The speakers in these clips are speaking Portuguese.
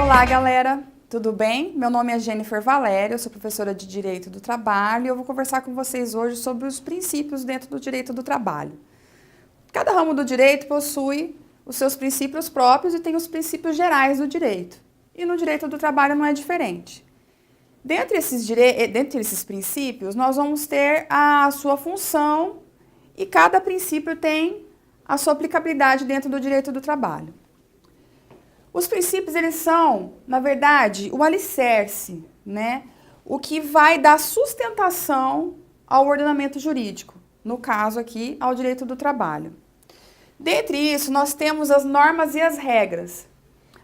Olá, galera! Tudo bem? Meu nome é Jennifer Valério, eu sou professora de Direito do Trabalho e eu vou conversar com vocês hoje sobre os princípios dentro do direito do trabalho. Cada ramo do direito possui os seus princípios próprios e tem os princípios gerais do direito. E no direito do trabalho não é diferente. Dentre esses princípios, nós vamos ter a sua função e cada princípio tem a sua aplicabilidade dentro do direito do trabalho. Os princípios, eles são, na verdade, o alicerce, né? O que vai dar sustentação ao ordenamento jurídico, no caso aqui, ao direito do trabalho. Dentre isso, nós temos as normas e as regras.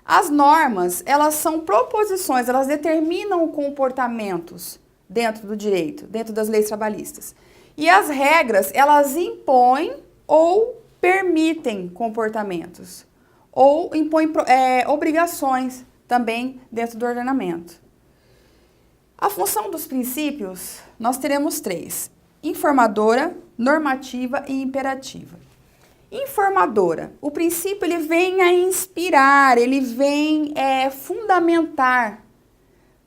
As normas, elas são proposições, elas determinam comportamentos dentro do direito, dentro das leis trabalhistas. E as regras, elas impõem ou permitem comportamentos, ou impõem obrigações também dentro do ordenamento. A função dos princípios, nós teremos três: informadora, normativa e imperativa. Informadora, o princípio ele vem a inspirar, ele vem fundamentar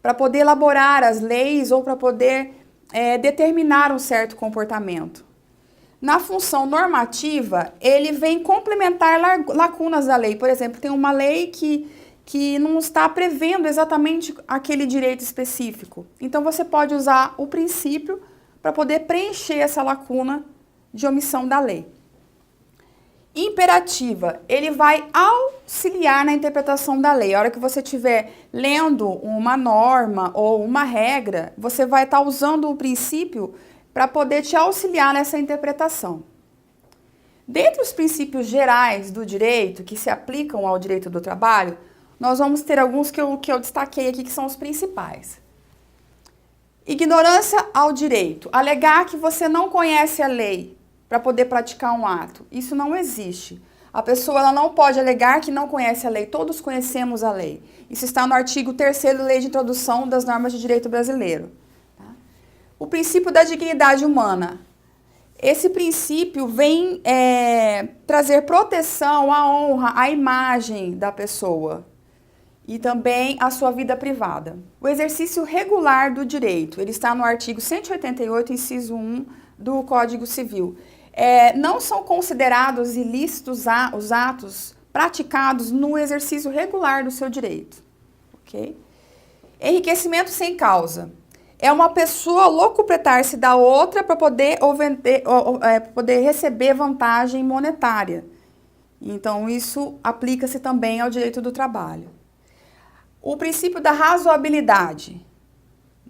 para poder elaborar as leis ou para poder determinar um certo comportamento. Na função normativa, ele vem complementar lacunas da lei. Por exemplo, tem uma lei que não está prevendo exatamente aquele direito específico. Então, você pode usar o princípio para poder preencher essa lacuna de omissão da lei. Imperativa, ele vai auxiliar na interpretação da lei. A hora que você estiver lendo uma norma ou uma regra, você vai estar usando o princípio para poder te auxiliar nessa interpretação. Dentre os princípios gerais do direito, que se aplicam ao direito do trabalho, nós vamos ter alguns que eu destaquei aqui, que são os principais. Ignorância ao direito. Alegar que você não conhece a lei para poder praticar um ato. Isso não existe. A pessoa ela não pode alegar que não conhece a lei. Todos conhecemos a lei. Isso está no artigo 3º da Lei de Introdução das Normas de Direito Brasileiro. O princípio da dignidade humana. Esse princípio vem trazer proteção à honra, à imagem da pessoa e também à sua vida privada. O exercício regular do direito, ele está no artigo 188, inciso 1 do Código Civil. Não são considerados ilícitos os atos praticados no exercício regular do seu direito. Okay? Enriquecimento sem causa. É uma pessoa locupletar-se da outra para poder receber vantagem monetária. Então, isso aplica-se também ao direito do trabalho. O princípio da razoabilidade,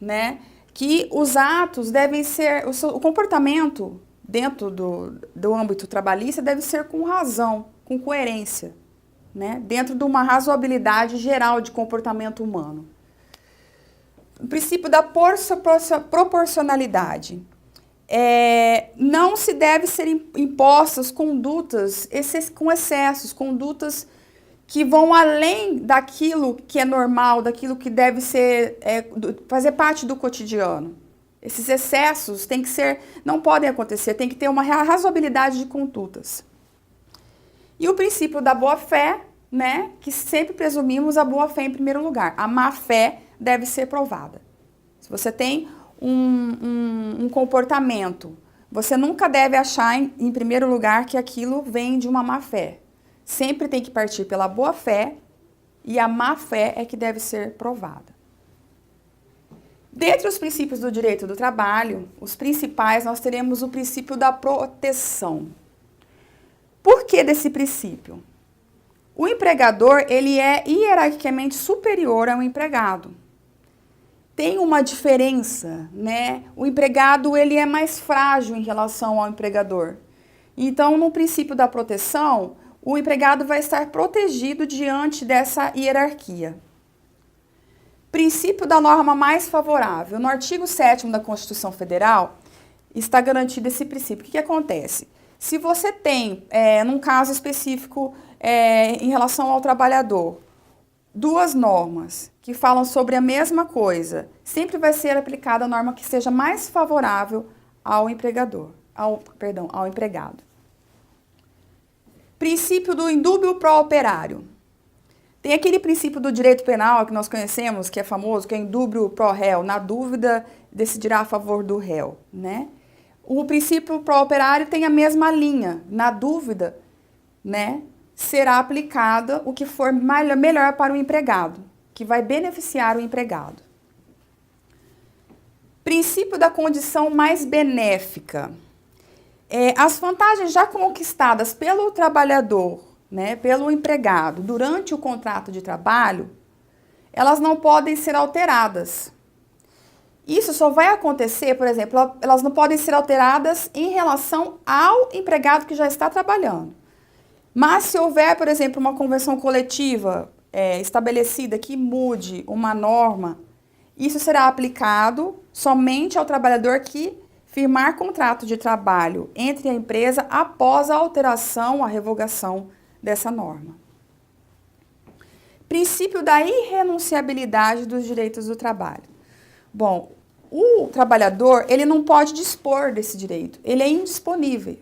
né? Que os atos devem ser, o comportamento dentro do âmbito trabalhista deve ser com razão, com coerência, né? Dentro de uma razoabilidade geral de comportamento humano. O princípio da proporcionalidade. Não se deve ser impostas condutas com excessos, condutas que vão além daquilo que é normal, daquilo que deve ser, fazer parte do cotidiano. Esses excessos não podem acontecer, tem que ter uma razoabilidade de condutas. E o princípio da boa-fé, né, que sempre presumimos a boa-fé em primeiro lugar. A má-fé deve ser provada. Se você tem um comportamento, você nunca deve achar, em primeiro lugar, que aquilo vem de uma má-fé. Sempre tem que partir pela boa-fé e a má-fé é que deve ser provada. Dentre os princípios do direito do trabalho, os principais, nós teremos o princípio da proteção. Por que desse princípio? O empregador, ele é hierarquicamente superior ao empregado. Tem uma diferença, né? O empregado, ele é mais frágil em relação ao empregador. Então, no princípio da proteção, o empregado vai estar protegido diante dessa hierarquia. Princípio da norma mais favorável. No artigo 7º da Constituição Federal, está garantido esse princípio. O que acontece? Se você tem, num caso específico, em relação ao trabalhador, duas normas que falam sobre a mesma coisa, sempre vai ser aplicada a norma que seja mais favorável ao ao empregado. Princípio do indúbio pró-operário. Tem aquele princípio do direito penal que nós conhecemos, que é famoso, que é indúbio pro réu, na dúvida decidirá a favor do réu, né? O princípio pro operário tem a mesma linha, na dúvida, né, será aplicada o que for melhor para o empregado, que vai beneficiar o empregado. Princípio da condição mais benéfica. As vantagens já conquistadas pelo trabalhador, né, pelo empregado, durante o contrato de trabalho, elas não podem ser alteradas. Isso só vai acontecer, por exemplo, elas não podem ser alteradas em relação ao empregado que já está trabalhando. Mas se houver, por exemplo, uma convenção coletiva estabelecida que mude uma norma, isso será aplicado somente ao trabalhador que firmar contrato de trabalho entre a empresa após a alteração, a revogação dessa norma. Princípio da irrenunciabilidade dos direitos do trabalho. Bom, o trabalhador, ele não pode dispor desse direito, ele é indisponível.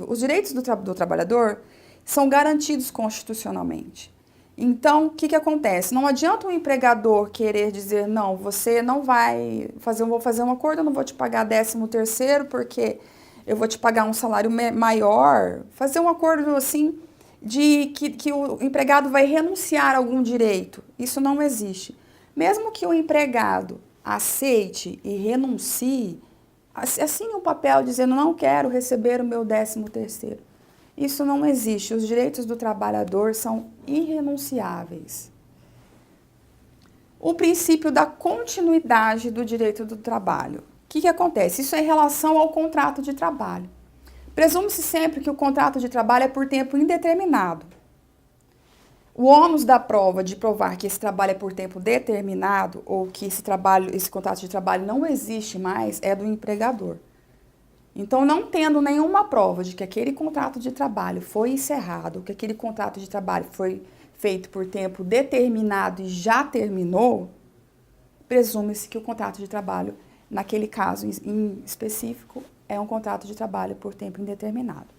Os direitos do trabalhador são garantidos constitucionalmente. Então, o que acontece? Não adianta o empregador querer dizer, não, você não vai fazer, eu vou fazer um acordo, eu não vou te pagar 13º porque eu vou te pagar um salário maior. Fazer um acordo assim de que o empregado vai renunciar a algum direito. Isso não existe. Mesmo que o empregado aceite e renuncie, assine um papel dizendo, não quero receber o meu 13º. Isso não existe. Os direitos do trabalhador são irrenunciáveis. O princípio da continuidade do direito do trabalho. O que acontece? Isso é em relação ao contrato de trabalho. Presume-se sempre que o contrato de trabalho é por tempo indeterminado. O ônus da prova de provar que esse trabalho é por tempo determinado ou que esse contrato de trabalho não existe mais é do empregador. Então, não tendo nenhuma prova de que aquele contrato de trabalho foi encerrado, que aquele contrato de trabalho foi feito por tempo determinado e já terminou, presume-se que o contrato de trabalho, naquele caso em específico, é um contrato de trabalho por tempo indeterminado.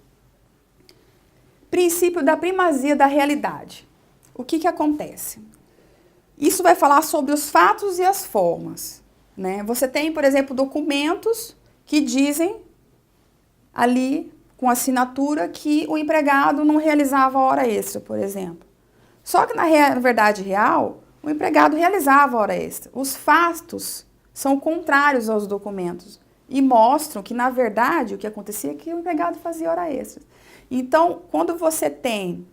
Princípio da primazia da realidade. O que acontece? Isso vai falar sobre os fatos e as formas, né? Você tem, por exemplo, documentos que dizem ali, com assinatura, que o empregado não realizava hora extra, por exemplo. Só que, na verdade real, o empregado realizava hora extra. Os fatos são contrários aos documentos e mostram que, na verdade, o que acontecia é que o empregado fazia hora extra. Então, quando você tem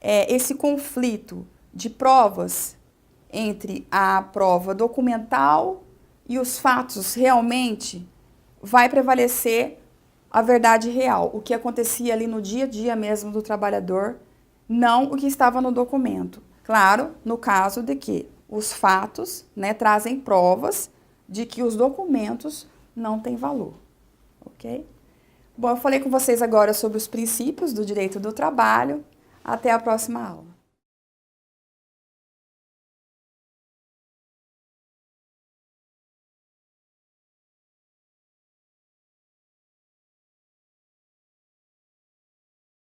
esse conflito de provas entre a prova documental e os fatos realmente, vai prevalecer a verdade real, o que acontecia ali no dia a dia mesmo do trabalhador, não o que estava no documento. Claro, no caso de que os fatos, né, trazem provas de que os documentos não têm valor, ok? Bom, eu falei com vocês agora sobre os princípios do direito do trabalho. Até a próxima aula.